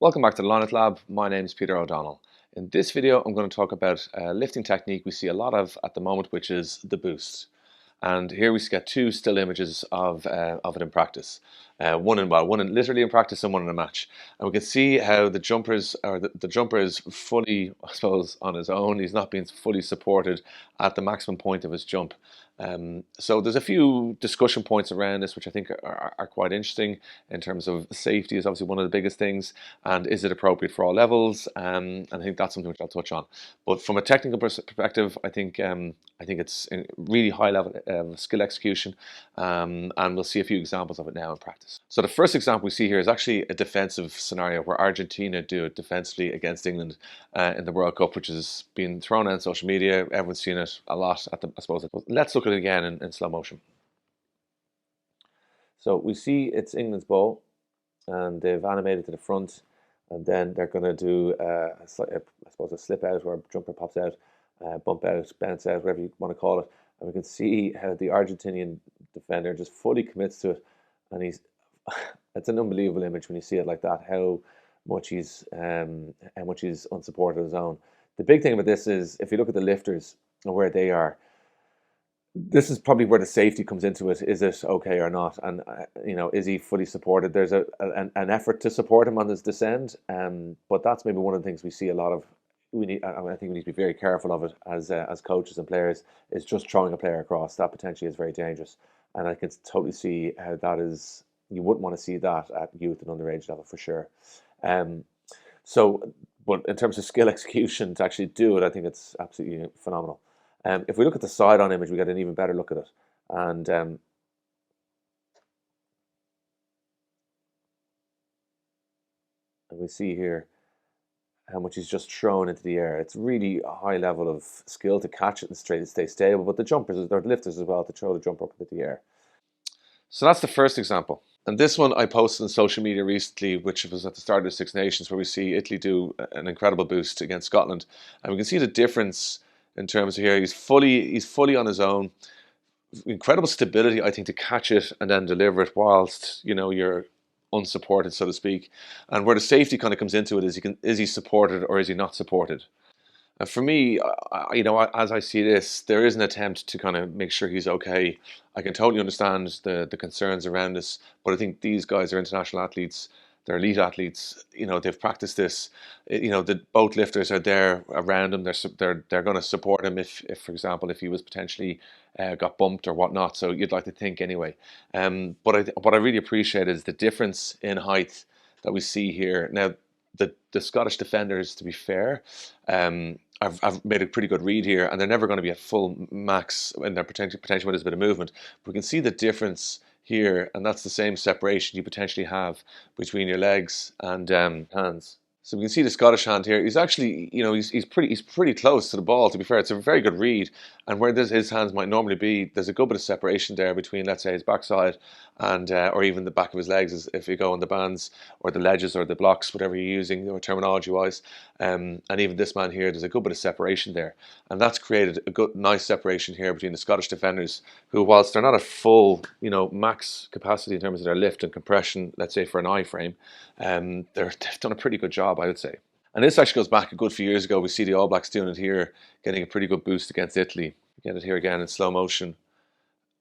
Welcome back to the Lineout Lab. My name is Peter O'Donnell. In this video, I'm going to talk about a lifting technique we see a lot of at the moment, which is the boost. And here we get two still images of it in practice. One in literally in practice and one in a match. And we can see how the jumper is fully, I suppose, on his own. He's not being fully supported at the maximum point of his jump. So there's a few discussion points around this which I think are quite interesting in terms of safety is obviously one of the biggest things, and is it appropriate for all levels? And I think that's something which I'll touch on. But from a technical perspective, I think it's a really high level skill execution, and we'll see a few examples of it now in practice. So the first example we see here is actually a defensive scenario where Argentina do it defensively against England in the World Cup, which has been thrown out on social media. Everyone's seen it a lot I suppose. Let's look at it again in slow motion. So we see it's England's ball, and they've animated to the front, and then they're going to do I suppose a slip out where a jumper pops out, bump out, bounce out, whatever you want to call it. And we can see how the Argentinian defender just fully commits to it, and it's an unbelievable image when you see it like that. How much he's unsupported on his own. The big thing about this is if you look at the lifters and where they are, this is probably where the safety comes into it. Is it okay or not? And is he fully supported? There's an effort to support him on his descent, but that's maybe one of the things we see a lot of. I think we need to be very careful of it as coaches and players. Is just throwing a player across that potentially is very dangerous, and I can totally see how that is. You wouldn't want to see that at youth and underage level for sure. But in terms of skill execution to actually do it, I think it's absolutely phenomenal. If we look at the side-on image, we get an even better look at it. And we see here how much he's just thrown into the air. It's really a high level of skill to catch it and stay stable, but the lifters as well, to throw the jumper up into the air. So that's the first example. And this one I posted on social media recently, which was at the start of the Six Nations, where we see Italy do an incredible boost against Scotland. And we can see the difference in terms of here. He's fully on his own. Incredible stability, I think, to catch it and then deliver it whilst you're unsupported, so to speak. And where the safety kind of comes into it is he supported or is he not supported? And for me, as I see this, there is an attempt to kind of make sure he's okay. I can totally understand the concerns around this, but I think these guys are international athletes. They're elite athletes. They've practiced this. Both lifters are there around him. They're going to support him if, for example, if he was potentially got bumped or whatnot. So you'd like to think anyway. But what I really appreciate is the difference in height that we see here. Now, the Scottish defenders, to be fair, I've made a pretty good read here, and they're never going to be at full max in their potential when there's a bit of movement. But we can see the difference here, and that's the same separation you potentially have between your legs and hands. So we can see the Scottish hand here. He's actually, he's pretty close to the ball. To be fair, it's a very good read. And where his hands might normally be, there's a good bit of separation there between, let's say, his backside and or even the back of his legs, if you go on the bands or the ledges or the blocks, whatever you're using, terminology-wise. And even this man here, there's a good bit of separation there, and that's created a good, nice separation here between the Scottish defenders, who, whilst they're not at full, max capacity in terms of their lift and compression, let's say for an iframe, they've done a pretty good job, I would say. And this actually goes back a good few years ago. We see the All Blacks doing it here, getting a pretty good boost against Italy. Get it here again in slow motion,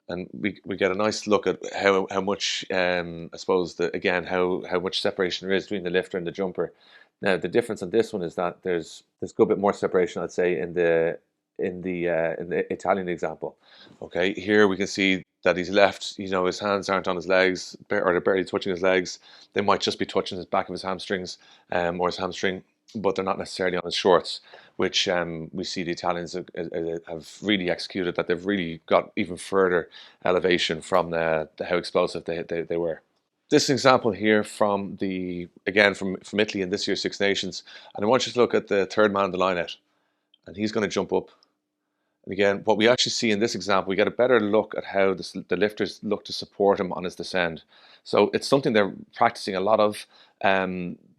and we get a nice look at how much I suppose how much separation there is between the lifter and the jumper. Now the difference on this one is that there's a good bit more separation, I'd say, in the Italian example. Okay, here we can see that he's left. His hands aren't on his legs, or they're barely touching his legs. They might just be touching the back of his hamstrings or his hamstring, but they're not necessarily on his shorts, which we see the Italians have really executed. That they've really got even further elevation from how explosive they were. This example here from Italy in this year's Six Nations, and I want you to look at the third man on the line out, and he's going to jump up. And again, what we actually see in this example, we get a better look at how the lifters look to support him on his descent. So it's something they're practicing a lot of.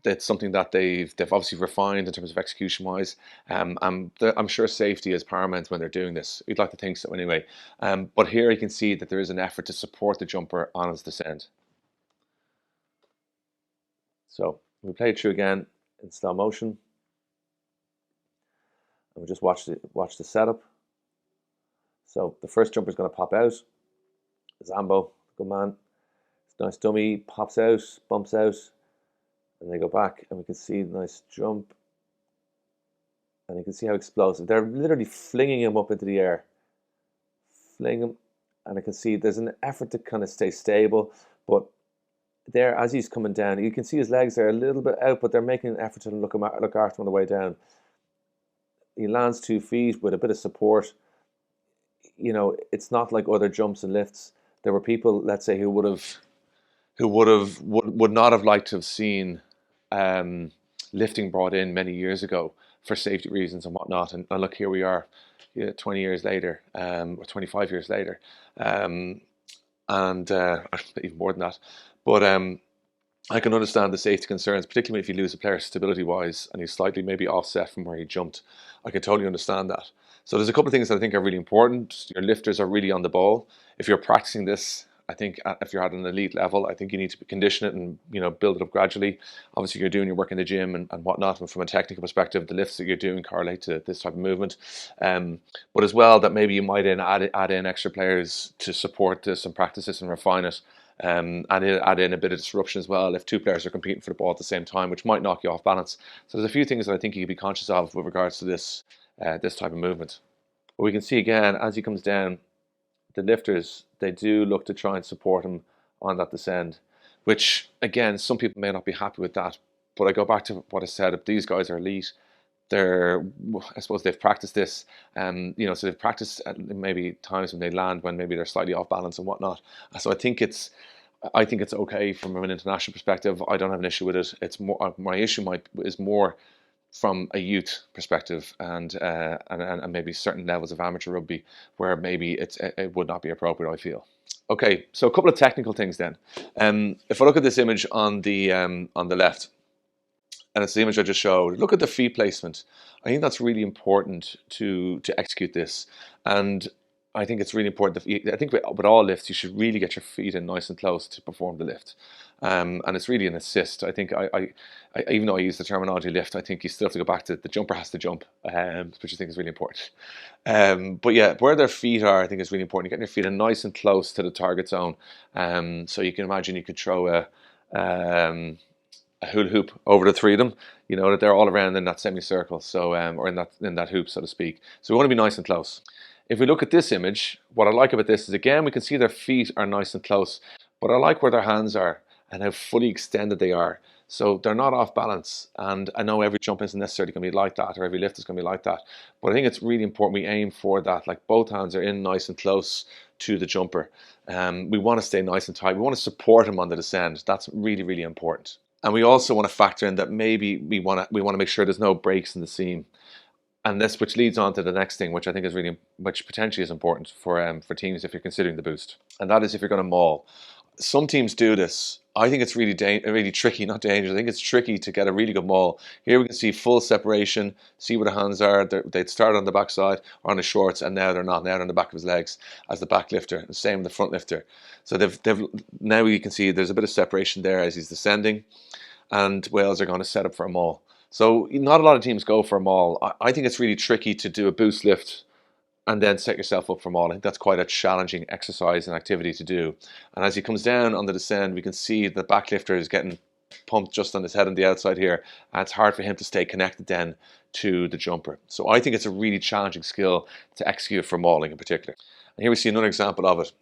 It's something that they've obviously refined in terms of execution-wise. I'm sure safety is paramount when they're doing this. You'd like to think so anyway. But here you can see that there is an effort to support the jumper on his descent. So We play it through again in slow motion. And we just watch the setup. So the first jumper is going to pop out. Zambo, good man. It's a nice dummy, pops out, bumps out, and they go back, and we can see the nice jump. And you can see how explosive. They're literally flinging him up into the air. Fling him, and I can see there's an effort to kind of stay stable, but there, as he's coming down, you can see his legs are a little bit out, but they're making an effort to look after him on the way down. He lands 2 feet with a bit of support. You know, it's not like other jumps and lifts. There were people, let's say, who would not have liked to have seen lifting brought in many years ago for safety reasons and whatnot. And look, here we are, 20 years later, or 25 years later, and even more than that. But I can understand the safety concerns, particularly if you lose a player stability-wise and he's slightly maybe offset from where he jumped. I can totally understand that. So there's a couple of things that I think are really important. Your lifters are really on the ball. If you're practicing this, I think if you're at an elite level, I think you need to condition it and build it up gradually. Obviously, you're doing your work in the gym and whatnot, and from a technical perspective, the lifts that you're doing correlate to this type of movement. But as well, that maybe you might add in extra players to support this and practice this and refine it. And add in a bit of disruption as well if 2 players are competing for the ball at the same time, which might knock you off balance. So there's a few things that I think you can be conscious of with regards to this type of movement. But we can see again, as he comes down, the lifters, they do look to try and support him on that descent, which again, some people may not be happy with that. But I go back to what I said, if these guys are elite, I suppose they've practiced this, so they've practiced at maybe times when they land when maybe they're slightly off balance and whatnot. So I think it's okay from an international perspective. I don't have an issue with it. It's more, my issue is more from a youth perspective and maybe certain levels of amateur rugby where maybe it would not be appropriate, I feel. Okay, so a couple of technical things then. If I look at this image on the left, and it's the image I just showed, look at the feet placement. I think that's really important to execute this. And I think it's really important. I think with all lifts, you should really get your feet in nice and close to perform the lift. And it's really an assist. I think I even though I use the terminology lift, I think you still have to go back to the jumper has to jump, which I think is really important. But yeah, where their feet are, I think is really important. Getting your feet in nice and close to the target zone. So you can imagine you could throw a hula hoop over the 3 of them, that they're all around in that semicircle, so or in that hoop, so to speak. So we want to be nice and close. If we look at this image, what I like about this is, again, we can see their feet are nice and close, but I like where their hands are and how fully extended they are. So they're not off balance, and I know every jump isn't necessarily going to be like that, or every lift is going to be like that, but I think it's really important we aim for that, like both hands are in nice and close to the jumper. We want to stay nice and tight. We want to support him on the descent. That's really, really important. And we also want to factor in that maybe we want to make sure there's no breaks in the seam. And this, which leads on to the next thing, which I think is which potentially is important for teams if you're considering the boost, and that is if you're going to maul. Some teams do this. I think it's really tricky, not dangerous. I think it's tricky to get a really good maul. Here we can see full separation, see where the hands are. They'd start on the backside or on the shorts, and now they're not. Now they're on the back of his legs as the back lifter. The same with the front lifter. So now you can see there's a bit of separation there as he's descending, and Wales are going to set up for a maul. So not a lot of teams go for a maul. I think it's really tricky to do a boost lift and then set yourself up for maul. I think that's quite a challenging exercise and activity to do. And as he comes down on the descent, we can see the back lifter is getting pumped just on his head on the outside here, and it's hard for him to stay connected then to the jumper. So I think it's a really challenging skill to execute for mauling in particular. And here we see another example of it.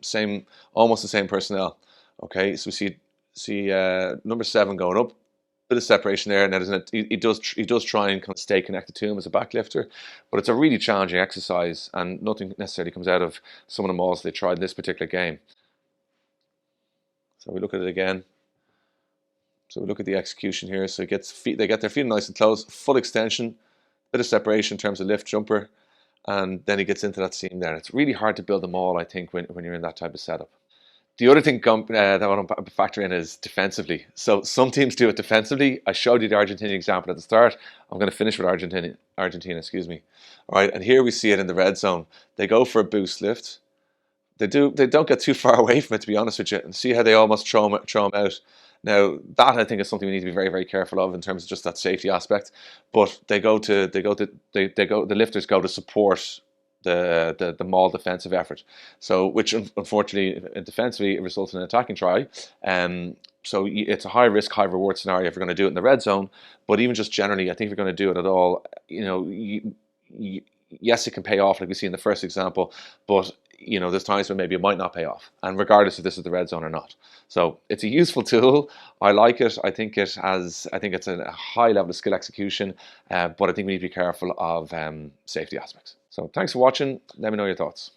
Almost the same personnel. Okay, so we see number 7 going up. Bit of separation there, and he does try and kind of stay connected to him as a backlifter, but it's a really challenging exercise, and nothing necessarily comes out of some of the mauls they tried in this particular game. So we look at it again. So we look at the execution here. So they get their feet nice and close, full extension, bit of separation in terms of lift jumper, and then he gets into that seam there. It's really hard to build a maul, I think, when you're in that type of setup. The other thing that I want to factor in is defensively. So some teams do it defensively. I showed you the Argentinian example at the start. I'm going to finish with Argentina, All right, and here we see it in the red zone. They go for a boost lift. They don't get too far away from it, to be honest with you, and see how they almost throw him out. Now that I think is something we need to be very, very careful of in terms of just that safety aspect. But the lifters go to support the Maul defensive effort. So which unfortunately defensively it results in an attacking try. So it's a high risk, high reward scenario if you're going to do it in the red zone. But even just generally, I think if you're going to do it at all, yes, it can pay off like we see in the first example, but there's times when maybe it might not pay off, and regardless if this is the red zone or not. So it's a useful tool. I like it. I think it's a high level of skill execution, but I think we need to be careful of safety aspects. So thanks for watching. Let me know your thoughts.